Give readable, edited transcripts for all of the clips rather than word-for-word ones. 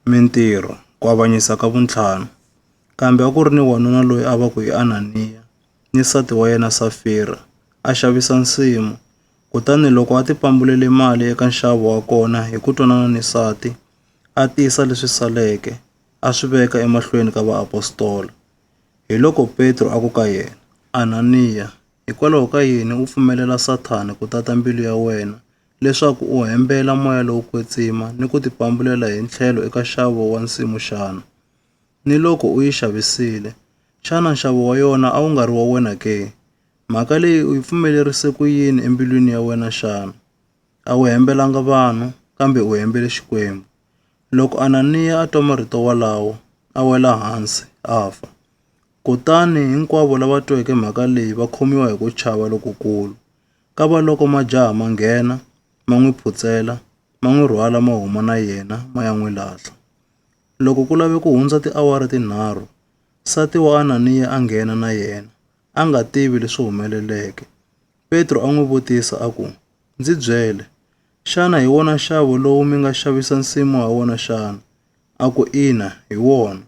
Mintirho, ku avanyisa ka vuntlhanu. Kambe a ku ri ni wanuna loyi a va ku hi Ananiya, ni nsati wa yena Safira, a xavisa nsimu. Kutani loko a ti pambulele mali eka nxavo wa kona hi ku twanana ni nsati, a tisa leswi saleke, a swi veka emahlweni ka vaapostola. Hi loko Petro a ku ka yena, Ananiya, hikwalaho ka yini u pfumelela Sathana ku tata mbilu ya wena leswaku u hembela moya lowo kwetsima ni ku ti pambulela hi tlhelo eka nxavo wa nsimu xana? Ni loko u yi xavisile, xana nxavo wa yona a wu nga ri wa wena ke? Mhaka leyi u yi pfumelerise ku yini embilwini ya wena xana? A wu hembelanga vanhu, kambe u hembele Xikwembu. Loko Ananiya a twa marito walawo, a wela hansi, a fa. Kutani hinkwavo lava tweke mhaka leyi va khomiwa hi ku chava lokukulu. Kava loko majaha ma nghena, ma n'wi phutsela, ma n'wi rhwala ma huma na yena ma ya n'wi lahla. Loko ku lave ku hundza tiawara tinharhu, nsati wa Ananiya a nghena na yena, a nga tivi leswi humeleleke. Petro a n'wi vutisa a ku, ndzi byele, xana hi wona nxavo lowu mi nga xavisa nsimu wa wona xana? A ku ina, hi wona.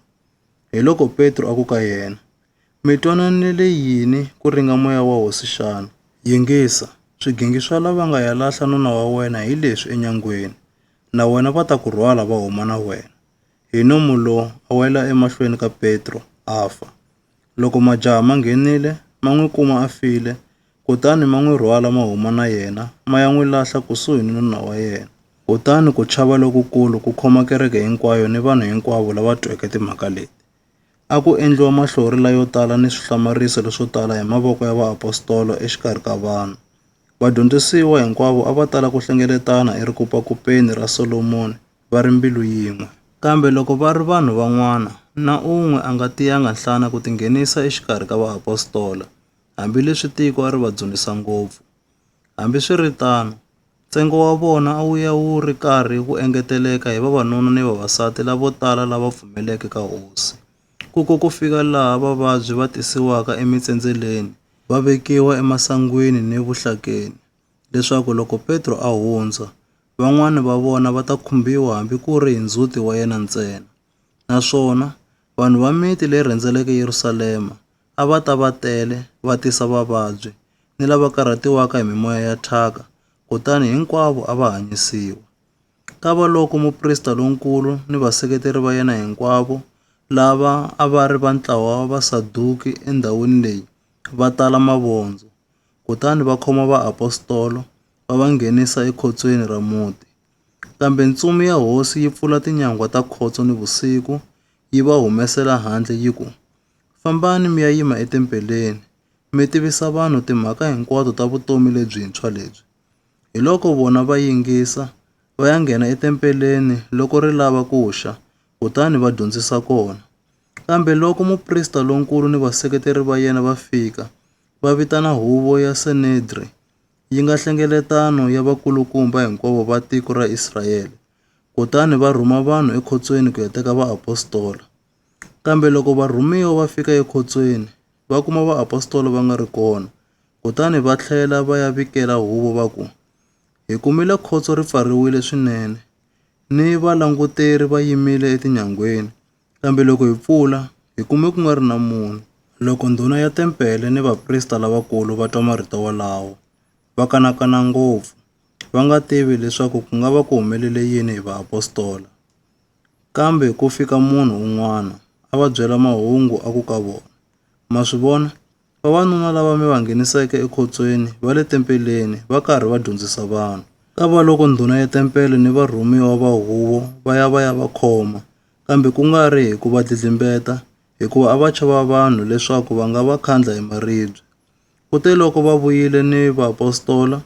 Hi loko Petro a ku ka yena, mi twananile yini ku ringa moya wa hosi xana? Yingisa, swigingi swa lava nga ya lahla nuna wa wena hi leswi enyangweni, na wena va ta ku rhwala va huma na wena. Hi nomu lowu a wela emahlweni ka Petro, a fa. Loko majaha ma nghenile, ma n'wi kuma a file, kutani ma n'wi rhwala ma huma na yena ma ya n'wi lahla kusuhi ni nuna wa yena. Kutani ku chava lokukulu ku khoma kereke hinkwayo ni vanhu hinkwavo lava tweke timhaka leti. A ku endliwa mahlorila yo tala ni swihlamariso leswo tala hi mavoko ya vaapostolo exikarhi ka vanhu. Vadyondzisiwa hinkwavo a va tala ku hlengeletana erikupakupeni ra Solomoni va ri mbilu yin'we. Kambe loko va ri vanhu van'wana, na un'we a nga tiyanga nhlana ku tinghenisa exikarhi ka vaapostola, hambileswi tiko a ri va dzunisa ngopfu. Hambiswiritano, ntsengo wa vona a wu ya wu ri karhi wu engeteleka hi vavanuna ni vavasati lavo tala lava pfumeleke ka hosi. Ku fika laha vavabyi va tisiwaka emitsendzeleni, va vekiwa emasangwini ni vuhlakeni, leswaku loko Petro a hundza, van'wani va vona va ta khumbiwa hambi ku ri hi ndzhuti wa yena ntsena. Naswona, vanhu va miti leyi rhendzeleke Yerusalema a va ta va tele va tisa vavabyi ni lava karhatiwaka hi mimoya ya thyaka, kutani hinkwavo a va hanyisiwa. Kava loko muprista lonkulu ni vaseketeri va yena hinkwavo, lava a va ri va ntlawa wa Vasaduki endhawini leyi, va tala mavondzo, kutani va khoma vaapostolo, va va nghenisa ekhotsweni ra muti. Kambe ntsumi ya hosi yi pfula tinyangwa ta khotso ni vusiku, yi va humesela handle yi ku, fambani mi ya yima etempeleni, mi tivisa vanhu timhaka hinkwato ta vutomi lebyintshwa lebyi. Hi loko vona va yingisa, va ya nghena etempeleni loko ri lava kuxa, kutani va dyondzisa kona. Kambe loko muprista lonkulu ni vaseketeri va yena va fika, va vitana huvo ya Senedri, yi nga hlengeletano ya vakulukumba hinkwavo va tiko ra Israyele, kutani va rhuma vanhu ekhotsweni ku ya teka vaapostola. Kambe loko varhumiwa va fika ekhotsweni, va kuma vaapostola va nga ri kona, kutani va tlhela va ya vikela huvo va ku, hi kumile khotso ri pfariwile swinene, ni valanguteri va yimile etinyangweni, kambe loko hi pfula, hi kume ku nga ri na munhu. Loko ndhuna ya tempele ni vaprista lavakulu va twa marito walawo, va kanakana ngopfu, va nga tivi leswaku ku nga va ku humelele yini hi vaapostola. Kambe ku fika munhu un'wana, a va byela mahungu a ku ka vona, ma swi vona, vavanuna lava mi va ngheniseke ekhotsweni va le tempeleni va karhi va dyondzisa vanhu. Kava loko ndhuna ya tempele ni varhumiwa va huvo va ya va khoma, kambe ku nga ri hi ku va dlidlimbeta, hikuva a va chava vanhu leswaku va nga va khandla hi maribye. Kute loko va vuyile ni vaapostola,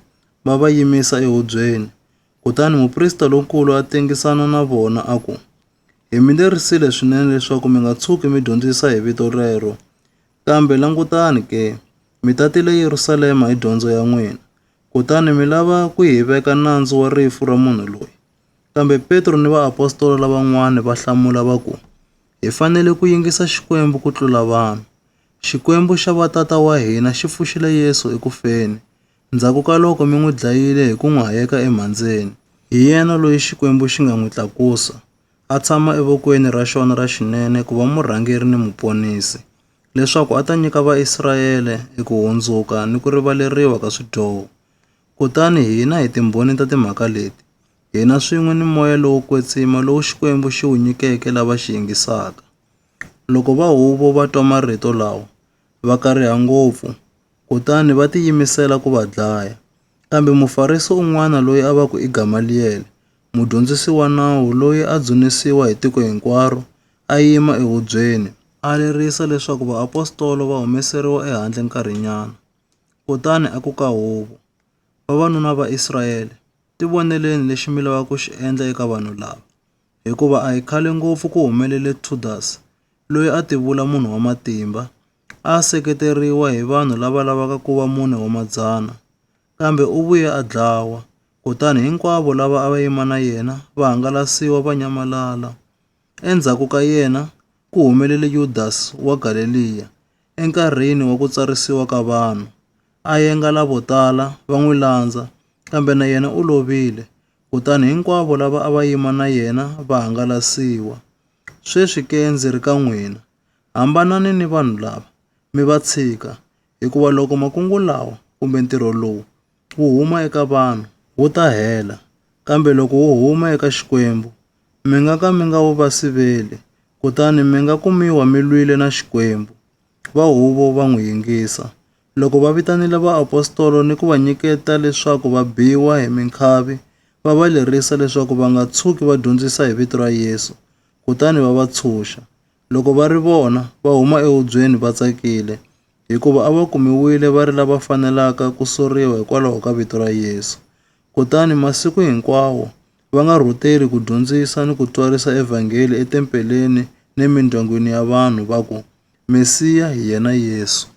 va va yimisa ehubyeni, kutani muprista lonkulu a tengisana na vona a ku, hi mi lerisile swinene leswaku mi nga tshuki mi dyondzisa hi vito rero. Kambe langutani ke, mi tatile Yerusalema hi dyondzo ya n'wina, kutani mi lava ku hi veka nandzu wa rifu ra munhu loyi. Kambe Petro ni vaapostola lavan'wani va hlamula va ku, hi fanele ku yingisa Xikwembu ku tlula vanhu. Xikwembu xa vatata wa hina xi pfuxile Yesu ekufeni, ndzhaku ka loko mi n'wi dlayile hi ku n'wi hayeka emhandzeni. Hi yena loyi Xikwembu xi nga n'wi tlakusa, a tshama evokweni ra xona ra xinene ku va murhangeri ni muponisi, leswaku a ta nyika Vaisirayele ku hundzuka ni ku rivaleriwa ka swidyoho. Kutani hina hi timbhoni ta timhaka leti, hina swin'we ni moya lowo kwetsima lowu Xikwembu xi wu nyikeke lava xi yingisaka. Loko va huvo va twa marito lawa, va kariha ngopfu, kutani va tiyimisela ku va dlaya. Kambe Mufarisi un'wana loyi a va ku i Gamaliyele, mudyondzisi wa nawu loyi a dzunisiwa hi tiko hinkwaro, a yima ehubyeni, a lerisa leswaku vaapostolo va humeseriwa ehandle nkarhinyana. Kutani a ku ka huvo, vavanuna va Israyele, tivoneleni lexi mi lavaka ku xi endla eka vanhu lava, hikuva a hi khale ngopfu ku humelele Thudasi, loyi a tivula munhu wa matimba, a seketeriwa hi vanhu lava lavaka ku va mune wa madzana, kambe u vuye a dlawa. Kutani hinkwavo lava a va yima na yena va hangalasiwa va nyamalala. Endzhaku ka yena ku humelele Yudasi wa Galileya, enkarhini wa ku tsarisiwa ka vanhu. A yenga lavo tala va n'wi landza, kambe na yena u lovile. Kutani hinkwavo lava a va yima na yena va hangalasiwa. Sweswi ke ndzi ri ka n'wina, hambanani ni vanhu lava, mi va tshika, hikuva loko makungu lawa kumbe ntirho lowu wu huma eka vanhu, wu ta hela. Kambe loko wu huma eka Xikwembu, mi nga ka mi nga wu va siveli, kutani mi nga kumiwa mi lwile na Xikwembu. Va huvo va n'wi yingisa. Loko va vitanile vaapostolo ni ku va nyiketa leswaku va biwa hi minkhavi, va va lerisa leswaku va nga tshuki va dyondzisa hi vito ra Yesu, kutani va va tshunxa. Loko va ri vona, va huma ehubyeni va tsakile, hikuva a va kumiwile va ri lava fanelaka ku soriwa hikwalaho ka vito ra Yesu. Kutani masiku hinkwawo va nga rhuteli ku dyondzisa ni ku twarisa evhangeli etempeleni ni mindyangwini ya vanhu va ku, Mesiya hi yena Yesu.